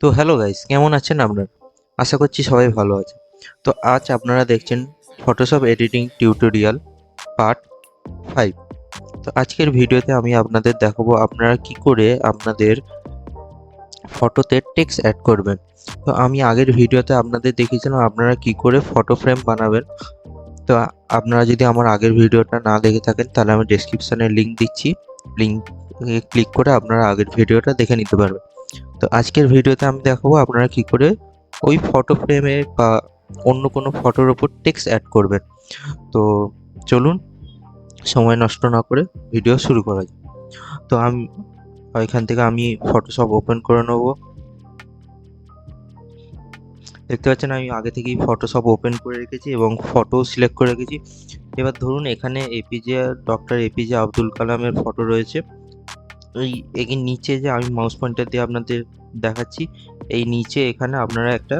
তো hello guys, কেমন আছেন আপনারা? আশা করছি সবাই ভালো আছে। তো আজ আপনারা দেখছেন ফটোশপ এডিটিং টিউটোরিয়াল পার্ট 5। তো আজকের ভিডিওতে আমি আপনাদের দেখাবো আপনারা কি করে আপনাদের ফটোতে টেক্সট অ্যাড করবেন। তো আমি আগের ভিডিওতে আপনাদের দেখিয়েছিলাম আপনারা কি করে ফটো ফ্রেম বানাবেন। তো আপনারা যদি আমার আগের ভিডিওটা না দেখে থাকেন তাহলে আমি ডেসক্রিপশনে লিংক দিচ্ছি। লিংক ক্লিক করে আপনারা আগের ভিডিওটা দেখে নিতে পারবেন। তো আজকের ভিডিওতে আমি দেখাবো আপনারা কি করে ওই ফটো ফ্রেমে বা অন্য কোনো ফটোর ওপর টেক্সট অ্যাড করবেন। তো চলুন সময় নষ্ট না করে ভিডিও শুরু করা যাক। তো এখান থেকে আমি ফটোশপ ওপেন করে নেব। দেখতে পাচ্ছেন আমি আগে থেকেই ফটোশপ ওপেন করে রেখেছি এবং ফটো সিলেক্ট করে রেখেছি। এবার ধরুন এখানে ডক্টর এপিজে আব্দুল কালামের ফটো রয়েছে। এই নিচে যে আমি মাউস পয়েন্টার দিয়ে আপনাদের দেখাচ্ছি, এই নিচে এখানে আপনারা একটা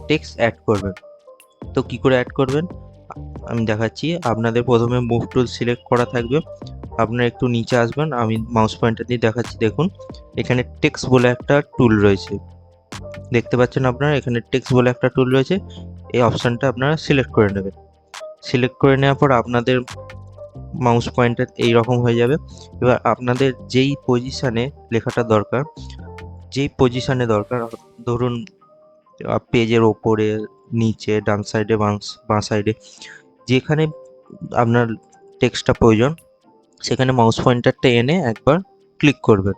টেক্সট অ্যাড করবেন। তো কি করে অ্যাড করবেন আমি দেখাচ্ছি। আপনাদের প্রথমে মুভ টুল সিলেক্ট করা থাকবে, আপনারা একটু নিচে আসবেন, আমি মাউস পয়েন্টার দিয়ে দেখাচ্ছি। দেখুন এখানে টেক্সট বলে একটা টুল রয়েছে, দেখতে পাচ্ছেন আপনারা এখানে টেক্সট বলে একটা টুল রয়েছে। এই অপশানটা আপনারা সিলেক্ট করে নেবেন। সিলেক্ট করে নেওয়ার পর আপনাদের মাউস পয়েন্টার এইরকম হয়ে যাবে। এবার আপনাদের যেই পজিশানে লেখাটা দরকার, ধরুন পেজের ওপরে, নিচে, ডান সাইডে, বাঁ সাইডে, যেখানে আপনার টেক্সটটা প্রয়োজন সেখানে মাউস পয়েন্টারটা এনে একবার ক্লিক করবেন।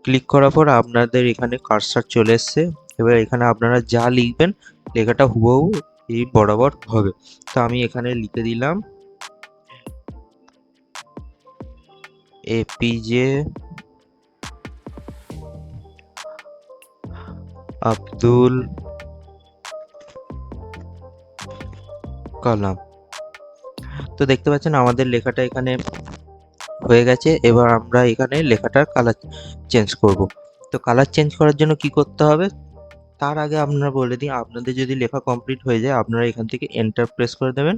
ক্লিক করার পর আপনাদের এখানে কার্সার চলে এসছে। এবার এখানে আপনারা যা লিখবেন লেখাটা হুবহু এই বরাবর হবে। তো আমি এখানে লিখে দিলাম এপিজে আব্দুল কালাম। তো দেখতে পাচ্ছেন আমাদের লেখাটা এখানে হয়ে গেছে। এবার আমরা এখানে লেখাটার কালার চেঞ্জ করব। তো কালার চেঞ্জ করার জন্য কি করতে হবে তার আগে আপনারা বলে দিই, আপনাদের যদি লেখা কমপ্লিট হয়ে যায় আপনারা এখান থেকে এন্টার প্রেস করে দেবেন।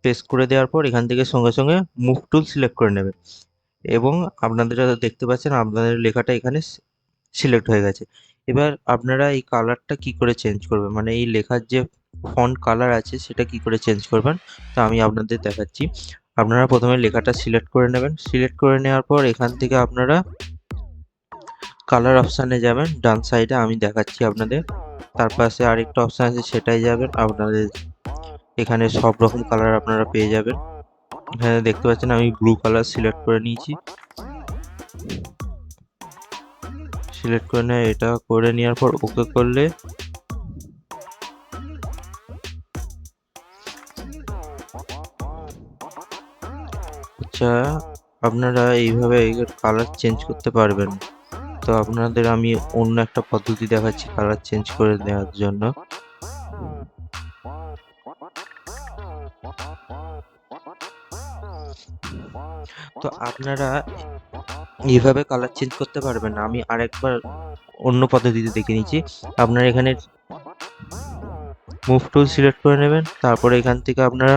প্রেস করে দেওয়ার পর এখান থেকে সঙ্গে সঙ্গে মুভ টুল সিলেক্ট করে নেবেন এবং আপনারা দেখতে পাচ্ছেন আপনাদের লেখাটা এখানে সিলেক্ট হয়ে গেছে। এবার আপনারা এই কালারটা কি করে চেঞ্জ করবেন, মানে এই লেখার যে ফন্ট কালার আছে সেটা কি করে চেঞ্জ করবেন তা আমি আপনাদের দেখাচ্ছি। আপনারা প্রথমে লেখাটা সিলেক্ট করে নেবেন। সিলেক্ট করে নেওয়ার পর এখান থেকে আপনারা কালার অপশানে যাবেন, ডান সাইডে আমি দেখাচ্ছি আপনাদের। তার পাশে আরেকটা অপশান আছে সেটাই যাবেন। আপনাদের এখানে সব রকম কালার আপনারা পেয়ে যাবেন। এখানে দেখতে পাচ্ছেন আমি ব্লু কালার সিলেক্ট করে নিয়েছি। সিলেক্ট করে নিয়ে এটা করে নেওয়ার পর ওকে করলে আচ্ছা, আপনারা এইভাবে কালার চেঞ্জ করতে পারবেন। তো আপনাদের আমি অন্য একটা পদ্ধতি দেখাচ্ছি কালার চেঞ্জ করে দেওয়ার জন্য। তো আপনারা এইভাবে কালার চেঞ্জ করতে পারবেন না, আমি আরেকবার অন্য পদ্ধতিতে দেখে নিচ্ছি। আপনারা এখানে মুভ টুল সিলেক্ট করে নেবেন, তারপরে এখান থেকে আপনারা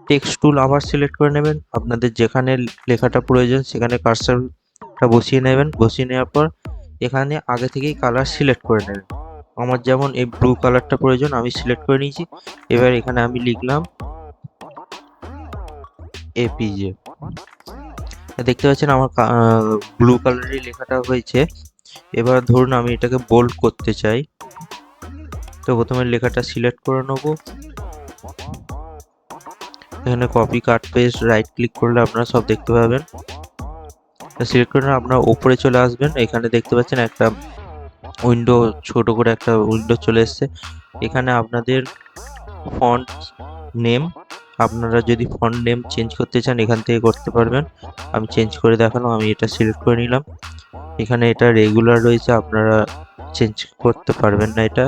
টেক্সট টুল আবার সিলেক্ট করে নেবেন। আপনাদের যেখানে লেখাটা প্রয়োজন সেখানে কার্সারটা বসিয়ে নেবেন। বসিয়ে নেওয়ার পর এখানে আগে থেকেই কালার সিলেক্ট করে নেবেন। আমার যেমন এই ব্লু কালারটা প্রয়োজন আমি সিলেক্ট করে নিয়েছি। এবার এখানে আমি লিখলাম এপিজে। দেখতে পাচ্ছেন আমার ব্লু কালারের লেখাটা হয়েছে। এবার ধরুন আমি এটাকে বোল্ড করতে চাই, তো প্রথমে লেখাটা সিলেক্ট করে নেব। এখানে কপি, কাট, পেস্ট, রাইট ক্লিক করলে আপনারা সব দেখতে পাবেন। সিলেক্ট করে আপনারা ওপরে চলে আসবেন। এখানে দেখতে পাচ্ছেন একটা উইন্ডো, ছোট করে একটা উইন্ডো চলে এসছে। এখানে আপনাদের ফন্ট নেম, আপনারা যদি ফন্ট নেম চেঞ্জ করতে চান এখান থেকে করতে পারবেন। আমি চেঞ্জ করে দেখালাম, আমি এটা সিলেক্ট করে নিলাম। এখানে এটা রেগুলার রয়েছে, আপনারা চেঞ্জ করতে পারবেন না। এটা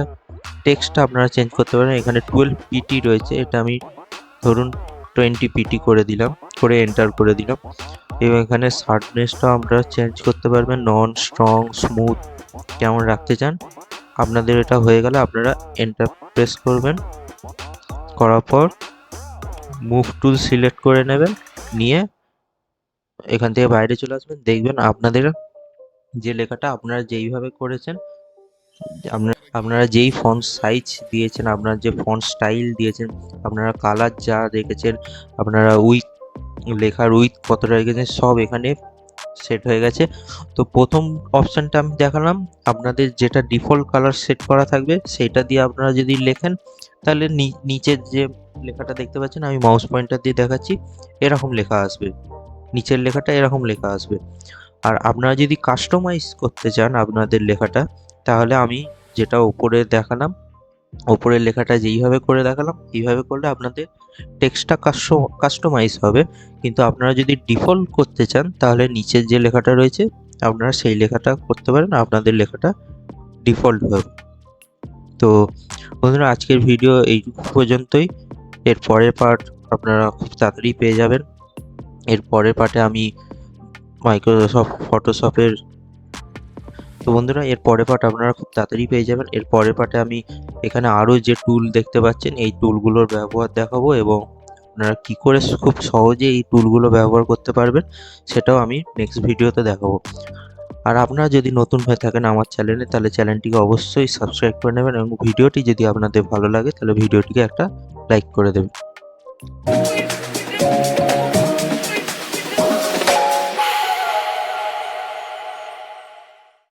টেক্সটটা আপনারা চেঞ্জ করতে পারেন। এখানে 12 পিটি রয়েছে, এটা আমি ধরুন 20 পিটি করে দিলাম, করে এন্টার করে দিলাম। এবং এখানে শার্পনেসটাও আপনারা চেঞ্জ করতে পারবেন, নন, স্ট্রং, স্মুথ কেমন রাখতে চান। আপনাদের এটা হয়ে গেলে আপনারা এন্টার প্রেস করবেন। করার পর মুভ টুল সিলেক্ট করে নেবেন, নিয়ে এখান থেকে বাইরে চলে আসবেন। দেখবেন আপনাদের যে লেখাটা আপনারা যেইভাবে করেছেন আপনারা যেই ফন্ট সাইজ দিয়েছেন, আপনার যে ফন্ট স্টাইল দিয়েছেন, আপনারা কালার যা রেখেছেন, আপনারা লেখার উইথ কতটা রেখেছেন, সব এখানে সেট হয়ে গেছে। তো প্রথম অপশানটা আমি দেখালাম, আপনাদের যেটা ডিফল্ট কালার সেট করা থাকবে সেইটা দিয়ে আপনারা যদি লেখেন, তাহলে নিচের যে লেখাটা দেখতে পাচ্ছেন, আমি মাউস পয়েন্টার দিয়ে দেখাচ্ছি, এরকম লেখা আসবে, নিচের লেখাটা এরকম লেখা আসবে। আর আপনারা যদি কাস্টমাইজ করতে চান আপনাদের লেখাটা, তাহলে আমি যেটা উপরে দেখালাম, ওপরের লেখাটা যেইভাবে করে দেখালাম, এইভাবে করলে আপনাদের টেক্সটটা কাস্টমাইজ হবে। কিন্তু আপনারা যদি ডিফল্ট করতে চান, তাহলে নিচের যে লেখাটা রয়েছে আপনারা সেই লেখাটা করতে পারেন, আপনাদের লেখাটা ডিফল্ট হবে। তো বন্ধুরা, আজকের ভিডিও এইটুকু পর্যন্তই। এর পরের পার্ট আপনারা খুব তাড়াতাড়ি পেয়ে যাবেন। এর পরের পার্টে আমি মাইক্রোসফট ফটোশপের, তো বন্ধুরা এর পরের পার্ট আপনারা খুব তাড়াতাড়ি পেয়ে যাবেন। এর পরের পার্টে আমি এখানে আরও যে টুল দেখতে পাচ্ছেন, এই টুলগুলোর ব্যবহার দেখাবো, এবং আপনারা কী করে খুব সহজে এই টুলগুলো ব্যবহার করতে পারবেন সেটাও আমি নেক্সট ভিডিওতে দেখাবো। আর আপনারা যদি নতুন হয়ে থাকেন আমার চ্যানেলে, তাহলে চ্যানেলটিকে অবশ্যই সাবস্ক্রাইব করে নেবেন, এবং ভিডিওটি যদি আপনাদের ভালো লাগে তাহলে ভিডিওটিকে একটা লাইক করে দেবেন।